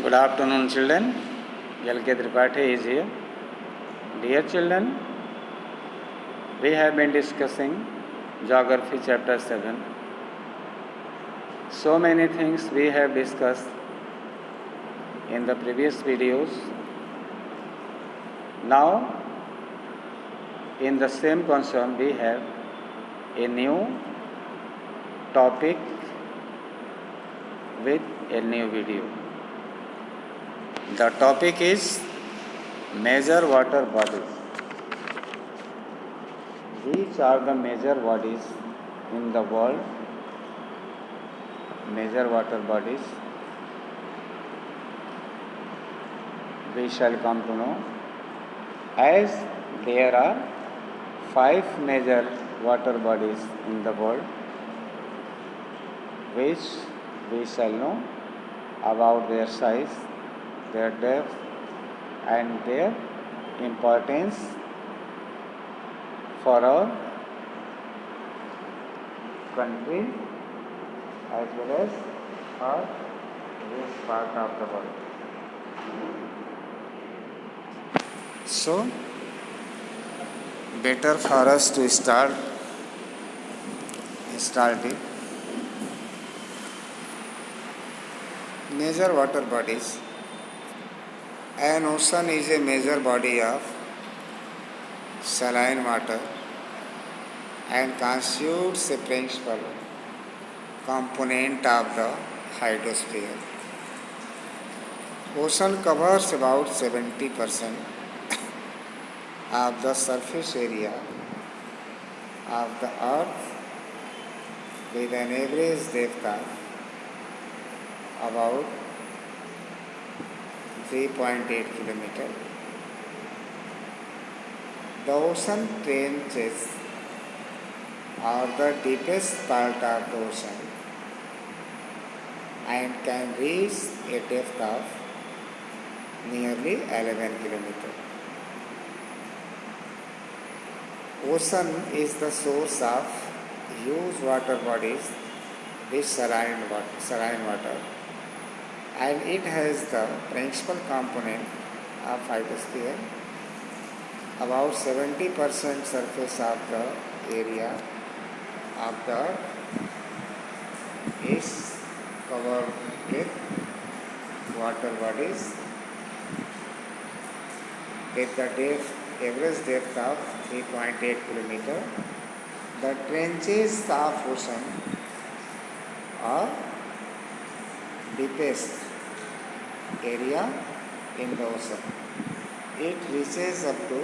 Good afternoon, children. L.K. Tripathi is here. Dear children, we have been discussing Geography chapter 7. So many things we have discussed in the previous videos. Now, in the same concern, we have a new topic with a new video. The topic is major water bodies. Which are the major bodies in the world? Major water bodies. We shall come to know. As there are 5 major water bodies in the world, which we shall know about their size, their depth, and their importance for our country as well as for this part of the world. So, better for us to start it. Major water bodies. An ocean is a major body of saline water and constitutes a principal component of the hydrosphere. Ocean covers about 70% of the surface area of the earth with an average depth of about 3.8 km. The ocean trenches are the deepest part of the ocean and can reach a depth of nearly 11 km. Ocean is the source of huge water bodies with saline water, and it has the principal component of hydrosphere. About 70% surface of the area of the earth is covered with water bodies with the average depth of 3.8 km. The trenches of ocean are deepest area in the ocean. It reaches up to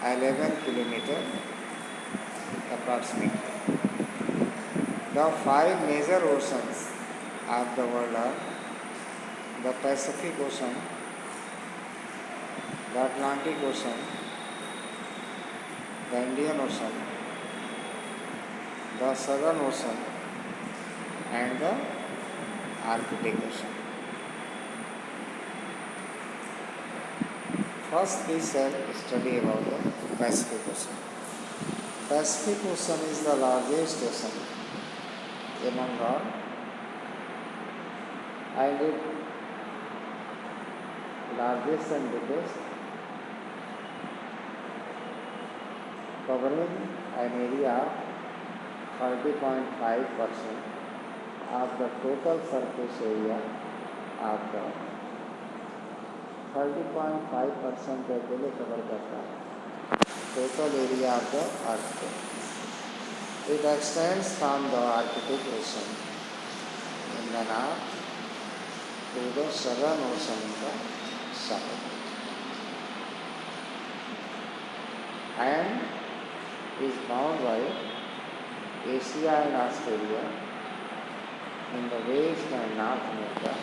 11 km approximately. The 5 major oceans of the world are the Pacific Ocean, the Atlantic Ocean, the Indian Ocean, the Southern Ocean, and the Arctic Ocean. First, we shall study about the Pacific Ocean. Pacific Ocean is the largest ocean among all, and it largest and deepest, covering an area of 30.5% of the total surface area of the earth. 30.5% अकेले cover करता है total area of the earth. It extends from the Arctic Ocean in the north to the Southern Ocean in the south, and is bound by Asia and Australia in the west and North America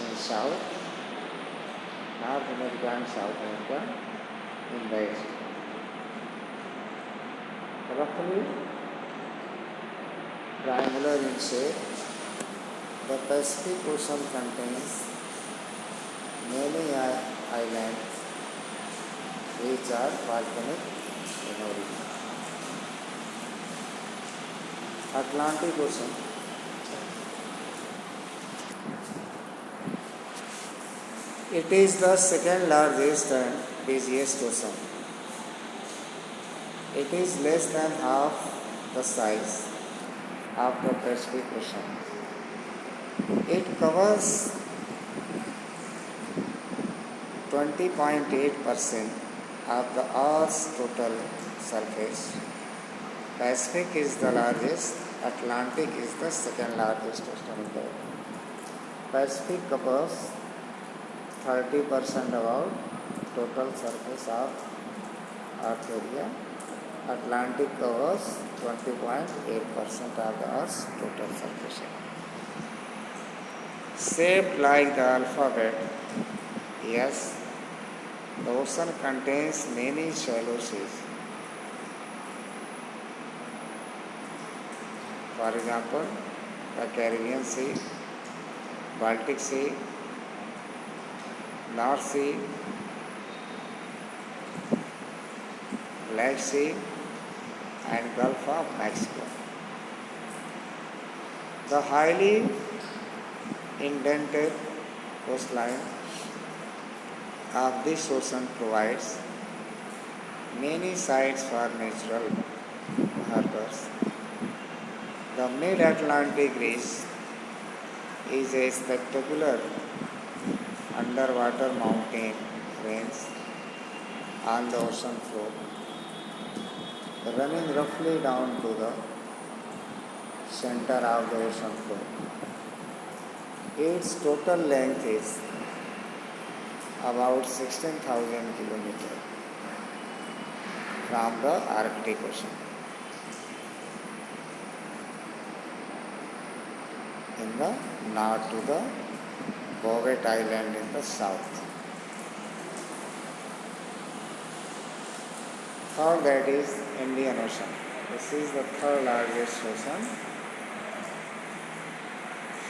in south, North America and South America in the east. Roughly triangular in shape, the Pacific Ocean contains many islands which are volcanic in origin. Atlantic Ocean It is the second largest and busiest ocean. It is less than half the size of the Pacific Ocean. It covers 20.8% of the Earth's total surface. Pacific is the largest, Atlantic is the second largest ocean in the world. Pacific covers 30% about total surface of Earth area. Atlantic covers 20.8% of the Earth's total surface area. Shaped like the alphabet, yes, the ocean contains many shallow seas. For example, the Caribbean Sea, Baltic Sea, North Sea, Black Sea, and Gulf of Mexico. The highly indented coastline of this ocean provides many sites for natural harbors. The mid-Atlantic ridge is a spectacular underwater mountain range on the ocean floor, running roughly down to the center of the ocean floor. Its total length is about 16,000 kilometers from the Arctic Ocean. In the north to the Bouvet Island in the south. Third, that is Indian Ocean. This is the third largest ocean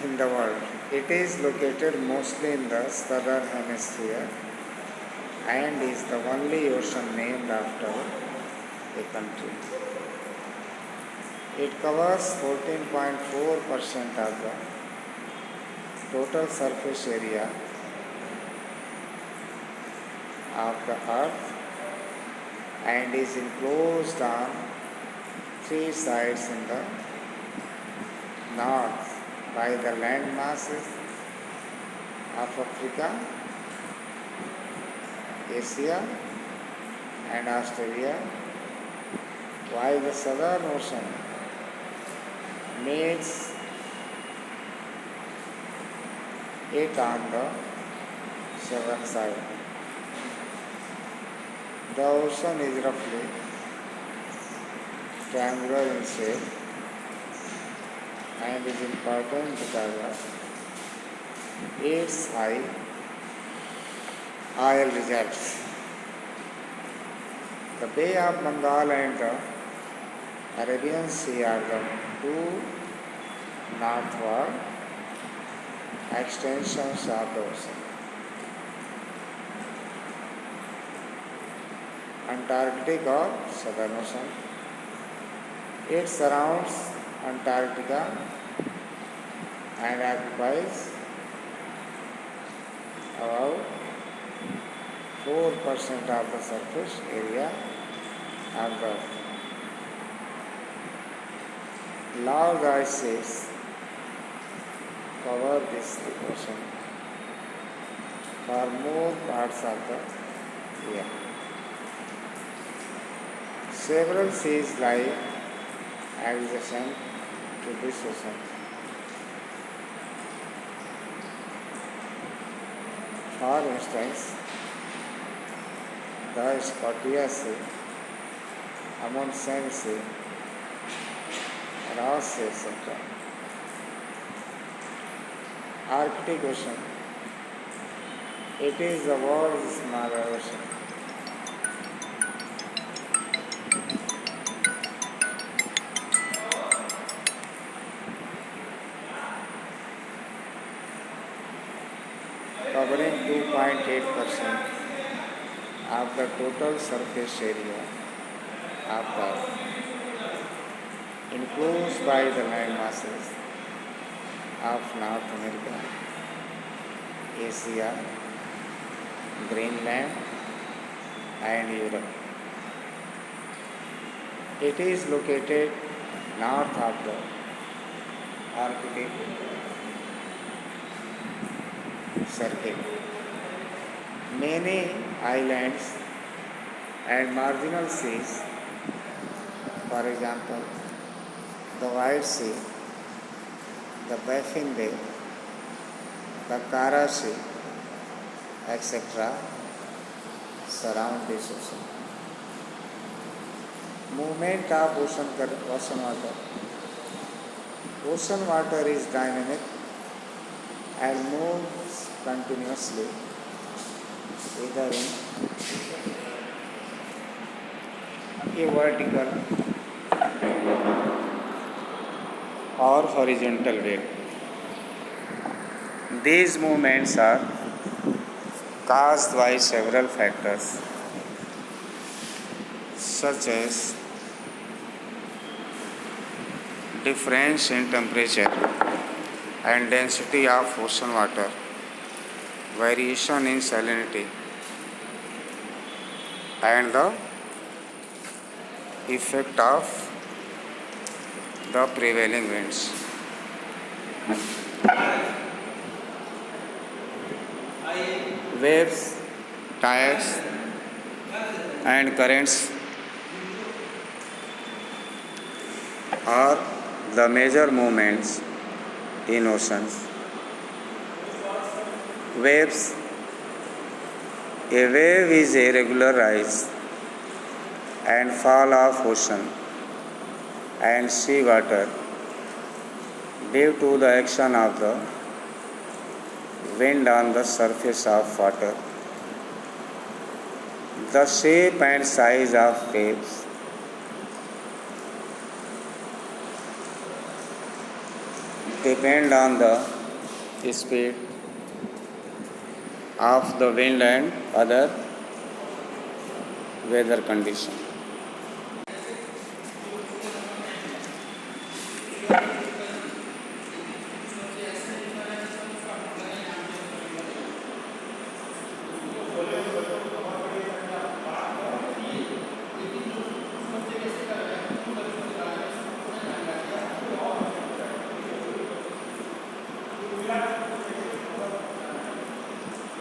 in the world. It is located mostly in the southern hemisphere and is the only ocean named after a country. It covers 14.4% of the total surface area of the earth and is enclosed on three sides in the north by the land masses of Africa, Asia, and Australia, while the Southern Ocean meets it on the southern side. The ocean is roughly triangular in shape and is important because of its high oil reserves. The Bay of Bengal and the Arabian Sea are the two northward extensions of the ocean. Antarctic or Southern Ocean. It surrounds Antarctica and occupies about 4% of the surface area of the Earth. Large ice sheets cover this ocean for more parts of the year. Several seas lie adjacent to this ocean. For instance, the Scotia Sea, Amundsen Sea, Ross Sea, etc. Arctic Ocean. It is the world's smaller ocean. Covering 2.8% of the total surface area of the Earth, enclosed by the land masses of North America, Asia, Greenland, and Europe. It is located north of the Arctic Circle. Many islands and marginal seas, for example, the White Sea, the Baffin Bay, the Kara Sea, etc., surround this ocean. Movement of ocean water. Ocean water is dynamic and moves continuously, either in a vertical or horizontal way. These movements are caused by several factors such as difference in temperature and density of ocean water, variation in salinity, and the effect of the prevailing winds. Waves, tides, and currents are the major movements in oceans. Waves. A wave is a regular rise and fall of ocean and sea water due to the action of the wind on the surface of water. The shape and size of waves depend on the speed of the wind and other weather conditions.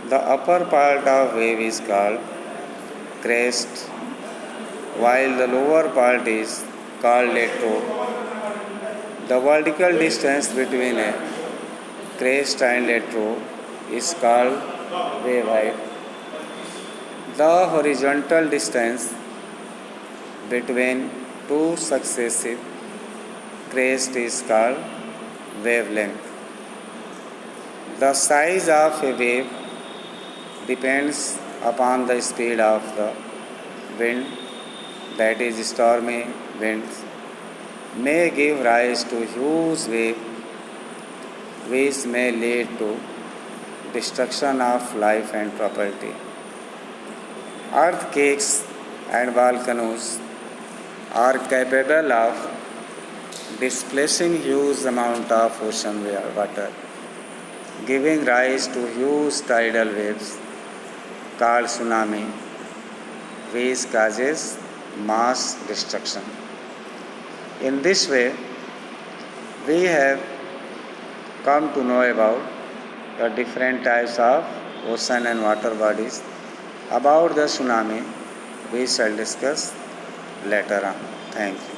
The upper part of wave is called crest, while the lower part is called lateral. The vertical distance between a crest and lateral is called wave height. The horizontal distance between two successive crests is called wavelength. The size of a wave depends upon the speed of the wind, that is, stormy winds may give rise to huge waves which may lead to destruction of life and property. Earthquakes and volcanoes are capable of displacing huge amount of ocean water, giving rise to huge tidal waves called tsunami, which causes mass destruction. In this way, we have come to know about the different types of ocean and water bodies. About the tsunami, we shall discuss later on. Thank you.